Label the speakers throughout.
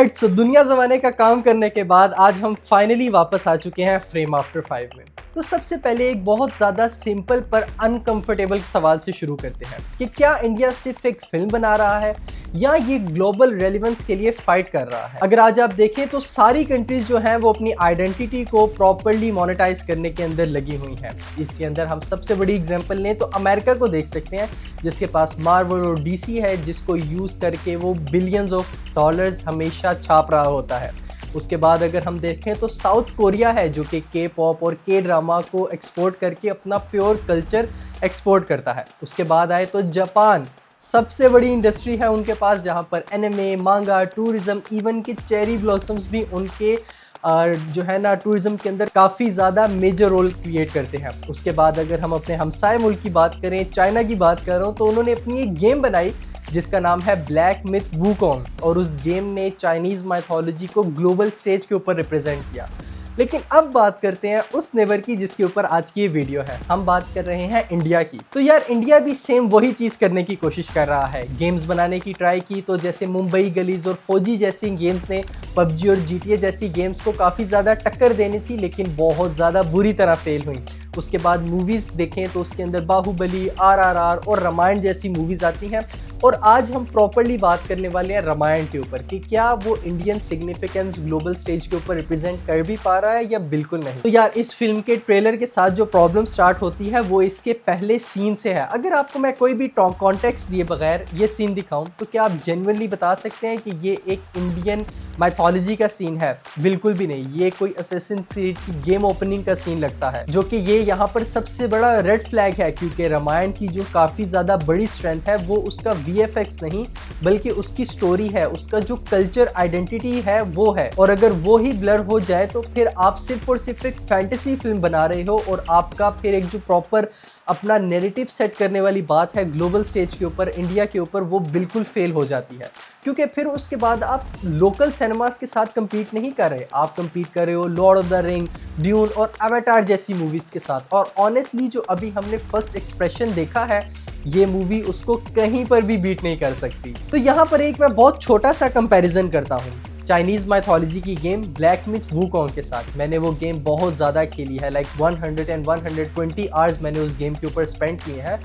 Speaker 1: Alright, सो दुनिया ज़माने का काम करने के बाद आज हम फाइनली वापस आ चुके हैं फ्रेम आफ्टर 5 में। तो सबसे पहले एक बहुत ज़्यादा सिंपल पर अनकंफर्टेबल सवाल से शुरू करते हैं कि क्या इंडिया सिर्फ एक फिल्म बना रहा है या ये ग्लोबल रेलेवेंस के लिए फाइट कर रहा है। अगर आज आप देखें तो सारी कंट्रीज जो हैं वो अपनी आइडेंटिटी को प्रॉपर्ली मोनेटाइज करने के अंदर लगी हुई हैं। इसके अंदर हम सबसे बड़ी एग्जांपल लें तो अमेरिका को देख सकते हैं, जिसके पास मार्वल और डीसी है, जिसको यूज़ करके वो बिलियंस ऑफ डॉलर्स हमेशा छाप रहा होता है। उसके बाद अगर हम देखें तो साउथ कोरिया है, जो कि के पॉप और के ड्रामा को एक्सपोर्ट करके अपना प्योर कल्चर एक्सपोर्ट करता है। उसके बाद आए तो जापान, सबसे बड़ी इंडस्ट्री है उनके पास, जहाँ पर एनिमे, मांगा, टूरिज्म, इवन के चेरी ब्लॉसम्स भी उनके जो है ना टूरिज्म के अंदर काफ़ी ज़्यादा मेजर रोल क्रिएट करते हैं। उसके बाद अगर हम अपने हमसाए मुल्क की बात करें, चाइना की बात करें, तो उन्होंने अपनी एक गेम बनाई जिसका नाम है ब्लैक मिथ वुकोंग, और उस गेम ने चाइनीज़ माइथोलॉजी को ग्लोबल स्टेज के ऊपर रिप्रेजेंट किया। लेकिन अब बात करते हैं उस नेबर की जिसके ऊपर आज की ये वीडियो है। हम बात कर रहे हैं इंडिया की। तो यार इंडिया भी सेम वही चीज़ करने की कोशिश कर रहा है। गेम्स बनाने की ट्राई की, तो जैसे मुंबई गलीज और फौजी जैसी गेम्स ने पबजी और जीटीए जैसी गेम्स को काफ़ी ज़्यादा टक्कर देनी थी, लेकिन बहुत ज़्यादा बुरी तरह फेल हुई। उसके बाद मूवीज़ देखें तो उसके अंदर बाहुबली, आरआरआर और रामायण जैसी मूवीज़ आती हैं। और आज हम प्रॉपर्ली बात करने वाले हैं रामायण के ऊपर कि क्या वो इंडियन सिग्निफिकेंस ग्लोबल स्टेज के ऊपर रिप्रेजेंट कर भी पा रहा है या बिल्कुल नहीं। तो यार इस फिल्म के ट्रेलर के साथ जो प्रॉब्लम स्टार्ट होती है वो इसके पहले सीन से है। अगर आपको मैं कोई भी कॉन्टेक्स्ट दिए बगैर ये सीन दिखाऊं तो क्या आप जेन्युइनली बता सकते हैं कि ये एक इंडियन माइथोलॉजी का सीन है? बिल्कुल भी नहीं। ये कोई असैसिन्स क्रीड की गेम ओपनिंग का सीन लगता है, जो कि ये यहाँ पर सबसे बड़ा रेड फ्लैग है, क्योंकि रामायण की जो काफ़ी ज़्यादा बड़ी स्ट्रेंथ है वो उसका वीएफएक्स नहीं बल्कि उसकी स्टोरी है, उसका जो कल्चर आइडेंटिटी है वो है। और अगर वो ही ब्लर हो जाए तो फिर आप सिर्फ और सिर्फ एक फैंटेसी फिल्म बना रहे हो, और आपका फिर एक जो प्रॉपर अपना नैरेटिव सेट करने वाली बात है ग्लोबल स्टेज के ऊपर, इंडिया के ऊपर, वो बिल्कुल फेल हो जाती है। क्योंकि फिर उसके बाद आप लोकल सिनेमास के साथ compete नहीं कर रहे, आप compete कर रहे हो Lord of the ring, dune और एवाटार जैसी मूवीज़ के साथ। और ऑनेस्टली जो अभी हमने फर्स्ट एक्सप्रेशन देखा है, ये मूवी उसको कहीं पर भी बीट नहीं कर सकती। तो यहाँ पर एक मैं बहुत छोटा सा कंपैरिजन करता हूँ चाइनीज़ माइथोलॉजी की गेम ब्लैक मिथ वुकोंग के साथ। मैंने वो गेम बहुत ज़्यादा खेली है, लाइक 100 and 120 आवर्स मैंने उस गेम के ऊपर स्पेंड किए हैं।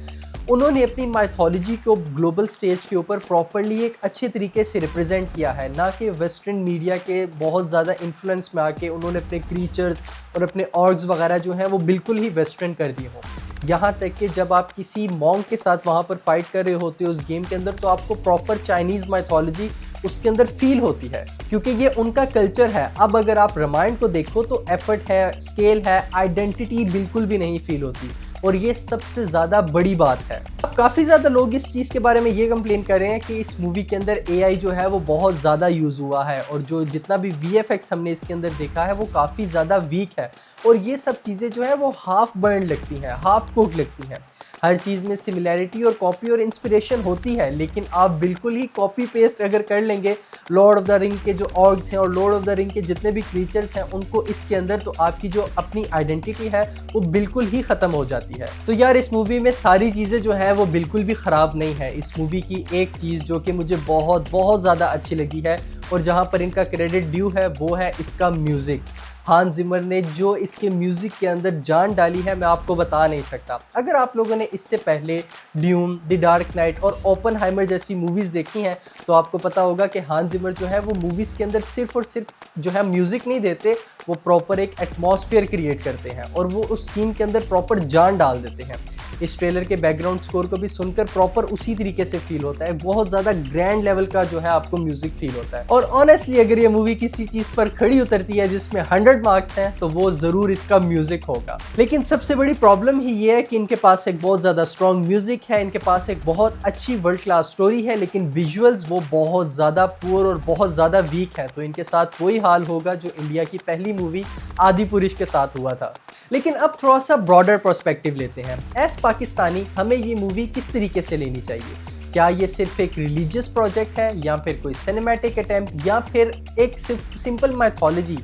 Speaker 1: उन्होंने अपनी माइथोलॉजी को ग्लोबल स्टेज के ऊपर प्रॉपर्ली एक अच्छे तरीके से रिप्रेजेंट किया है, ना कि वेस्टर्न मीडिया के बहुत ज़्यादा इन्फ्लुएंस में आके उन्होंने अपने क्रीचर्स और अपने ऑर्ग्स वगैरह जो हैं वो बिल्कुल ही वेस्टर्न कर दिए हों। यहाँ तक कि जब आप किसी मॉन्क के साथ वहाँ पर फाइट कर रहे होते हो उस गेम के अंदर, तो आपको प्रॉपर चाइनीज़ माइथोलॉजी उसके अंदर फील होती है, क्योंकि ये उनका कल्चर है। अब अगर आप रामायण को देखो तो एफर्ट है, स्केल है, आइडेंटिटी बिल्कुल भी नहीं फील होती, और ये सबसे ज़्यादा बड़ी बात है। अब काफ़ी ज़्यादा लोग इस चीज़ के बारे में ये कंप्लेन कर रहे हैं कि इस मूवी के अंदर एआई जो है वो बहुत ज़्यादा यूज़ हुआ है, और जो जितना भी वीएफएक्स हमने इसके अंदर देखा है वो काफ़ी ज़्यादा वीक है, और ये सब चीज़ें जो है वो हाफ बर्न लगती हैं, हाफ कुक लगती हैं। हर चीज़ में सिमिलैरिटी और कॉपी और इंस्पिरेशन होती है, लेकिन आप बिल्कुल ही कॉपी पेस्ट अगर कर लेंगे लॉर्ड ऑफ द रिंग के जो ऑर्ग्स हैं और लॉर्ड ऑफ द रिंग के जितने भी क्रीचर्स हैं उनको इसके अंदर, तो आपकी जो अपनी आइडेंटिटी है वो बिल्कुल ही ख़त्म हो जाती है। तो यार इस मूवी में सारी चीज़ें जो है वो बिल्कुल भी ख़राब नहीं है। इस मूवी की एक चीज़ जो कि मुझे बहुत बहुत ज़्यादा अच्छी लगी है, और जहाँ पर इनका क्रेडिट ड्यू है, वो है इसका म्यूज़िक। हांस जिमर ने जो इसके म्यूज़िक के अंदर जान डाली है, मैं आपको बता नहीं सकता। अगर आप लोगों ने इससे पहले ड्यून, द डार्क नाइट और ओपनहाइमर जैसी मूवीज़ देखी हैं तो आपको पता होगा कि हांस जिमर जो है वो मूवीज़ के अंदर सिर्फ और सिर्फ जो है म्यूज़िक नहीं देते, वो प्रॉपर एक एटमॉस्फेयर क्रिएट करते हैं और वो उस सीन के अंदर प्रॉपर जान डाल देते हैं। इस ट्रेलर के बैकग्राउंड स्कोर को भी सुनकर प्रॉपर उसी तरीके से फील होता है, बहुत ज़्यादा ग्रैंड लेवल का जो है आपको म्यूजिक फील होता है। और ऑनेस्टली अगर ये मूवी किसी चीज़ पर खड़ी उतरती है जिसमें 100 मार्क्स हैं तो वो ज़रूर इसका म्यूजिक होगा। लेकिन सबसे बड़ी प्रॉब्लम ही ये है कि इनके पास एक बहुत ज़्यादा स्ट्रॉन्ग म्यूजिक है, इनके पास एक बहुत अच्छी वर्ल्ड क्लास स्टोरी है, लेकिन विजुअल्स वो बहुत ज़्यादा पुअर और बहुत ज़्यादा वीक है। तो इनके साथ वही हाल होगा जो इंडिया की पहली मूवी आदिपुरुष के साथ हुआ था। लेकिन अब थोड़ा सा ब्रॉडर पर्सपेक्टिव लेते हैं। एज पाकिस्तानी हमें ये मूवी किस तरीके से लेनी चाहिए? क्या ये सिर्फ एक रिलीजियस प्रोजेक्ट है, या फिर कोई सिनेमैटिक अटेम्प्ट, या फिर एक सिंपल माइथोलॉजी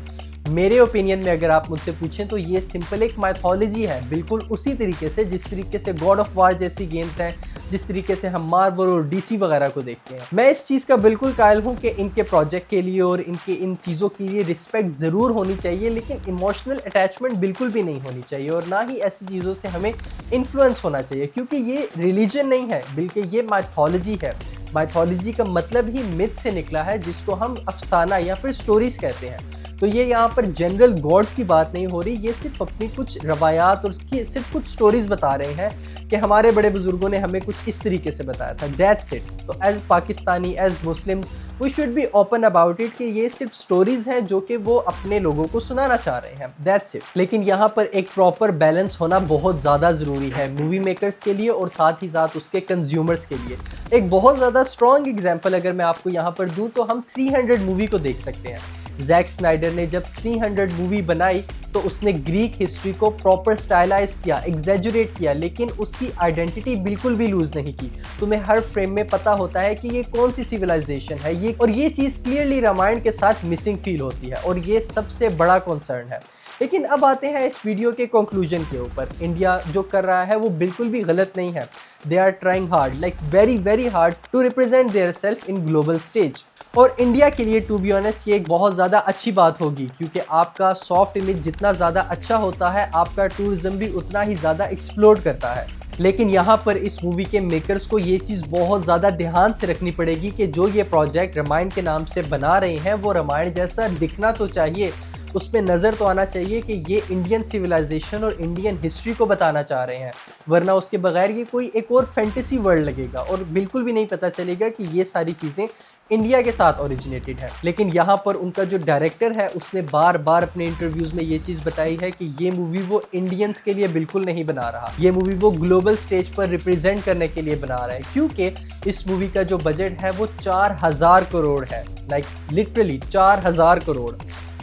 Speaker 1: मेरे ओपिनियन में अगर आप मुझसे पूछें तो ये सिंपल एक माइथोलॉजी है, बिल्कुल उसी तरीके से जिस तरीके से गॉड ऑफ वार जैसी गेम्स हैं, जिस तरीके से हम मार्वल और डीसी वगैरह को देखते हैं। मैं इस चीज़ का बिल्कुल कायल हूँ कि इनके प्रोजेक्ट के लिए और इनके इन चीज़ों के लिए रिस्पेक्ट ज़रूर होनी चाहिए, लेकिन इमोशनल अटैचमेंट बिल्कुल भी नहीं होनी चाहिए और ना ही ऐसी चीज़ों से हमें इन्फ्लुएंस होना चाहिए, क्योंकि ये रिलीजन नहीं है बल्कि ये माइथोलॉजी है। माइथोलॉजी का मतलब ही मिथ से निकला है, जिसको हम अफसाना या फिर स्टोरीज कहते हैं। तो ये यहाँ पर जनरल गॉड्स की बात नहीं हो रही, ये सिर्फ अपनी कुछ रवायात और सिर्फ कुछ स्टोरीज बता रहे हैं कि हमारे बड़े बुजुर्गों ने हमें कुछ इस तरीके से बताया था, दैट्स इट। तो as Pakistani, as Muslims, we should be open about it कि ये सिर्फ स्टोरीज हैं जो कि वो अपने लोगों को सुनाना चाह रहे हैं, दैट्स इट। लेकिन यहाँ पर एक प्रॉपर बैलेंस होना बहुत ज़्यादा ज़रूरी है मूवी मेकर्स के लिए और साथ ही साथ उसके कंज्यूमर्स के लिए। एक बहुत ज़्यादा स्ट्रॉन्ग एग्जाम्पल अगर मैं आपको यहाँ पर दूँ तो हम 300 मूवी को देख सकते हैं। जैक स्नाइडर ने जब 300 मूवी बनाई तो उसने ग्रीक हिस्ट्री को प्रॉपर स्टाइलाइज किया, एग्जैजुरेट किया, लेकिन उसकी आइडेंटिटी बिल्कुल भी लूज नहीं की। तुम्हें हर फ्रेम में पता होता है कि ये कौन सी सिविलाइजेशन है ये, और ये चीज़ क्लियरली रामायण के साथ मिसिंग फील होती है और ये सबसे बड़ा कंसर्न है। लेकिन अब आते हैं इस वीडियो के कंक्लूजन के ऊपर। इंडिया जो कर रहा है वो बिल्कुल भी गलत नहीं है। They are trying hard, like very very hard to represent their self in global stage. और इंडिया के लिए टू बी ऑनेस्ट ये एक बहुत ज़्यादा अच्छी बात होगी, क्योंकि आपका सॉफ्ट इमेज जितना ज़्यादा अच्छा होता है आपका टूरिज्म भी उतना ही ज़्यादा एक्सप्लोर करता है। लेकिन यहाँ पर इस मूवी के मेकर्स को ये चीज़ बहुत ज़्यादा ध्यान से रखनी पड़ेगी कि जो ये प्रोजेक्ट रामायण के नाम से बना रहे हैं वो रामायण जैसा दिखना तो चाहिए, उसमें नज़र तो आना चाहिए कि ये इंडियन सिविलाइजेशन और इंडियन हिस्ट्री को बताना चाह रहे हैं, वरना उसके बगैर ये कोई एक और फैंटेसी वर्ल्ड लगेगा और बिल्कुल भी नहीं पता चलेगा कि ये सारी चीज़ें इंडिया के साथ ओरिजिनेटेड है। लेकिन यहाँ पर उनका जो डायरेक्टर है उसने बार बार अपने इंटरव्यूज़ में ये चीज़ बताई है कि ये मूवी वो इंडियंस के लिए बिल्कुल नहीं बना रहा, ये मूवी वो ग्लोबल स्टेज पर रिप्रेजेंट करने के लिए बना रहा है, क्योंकि इस मूवी का जो बजट है वो 4000 करोड़ है, लाइक लिटरली 4000 करोड़।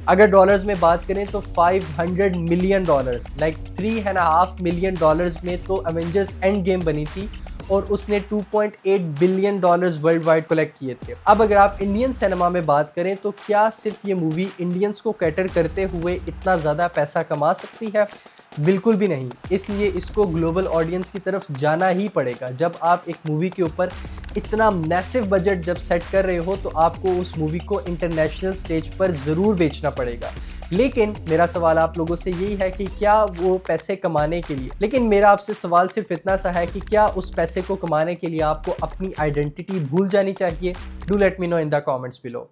Speaker 1: अगर डॉलर्स में बात करें तो 500 मिलियन डॉलर्स, लाइक $3.5 मिलियन में तो एवेंजर्स एंड गेम बनी थी और उसने 2.8 billion dollars world wide collect किए थे। अब अगर आप इंडियन सिनेमा में बात करें तो क्या सिर्फ ये मूवी इंडियंस को कैटर करते हुए इतना ज़्यादा पैसा कमा सकती है? बिल्कुल भी नहीं। इसलिए इसको ग्लोबल ऑडियंस की तरफ जाना ही पड़ेगा। जब आप एक मूवी के ऊपर इतना मैसिव बजट जब सेट कर रहे हो तो आपको उस मूवी को इंटरनेशनल स्टेज पर ज़रूर बेचना पड़ेगा। लेकिन मेरा सवाल आप लोगों से यही है कि क्या वो पैसे कमाने के लिए, लेकिन मेरा आपसे सवाल सिर्फ इतना सा है कि क्या उस पैसे को कमाने के लिए आपको अपनी आइडेंटिटी भूल जानी चाहिए? Do let me know in the comments below.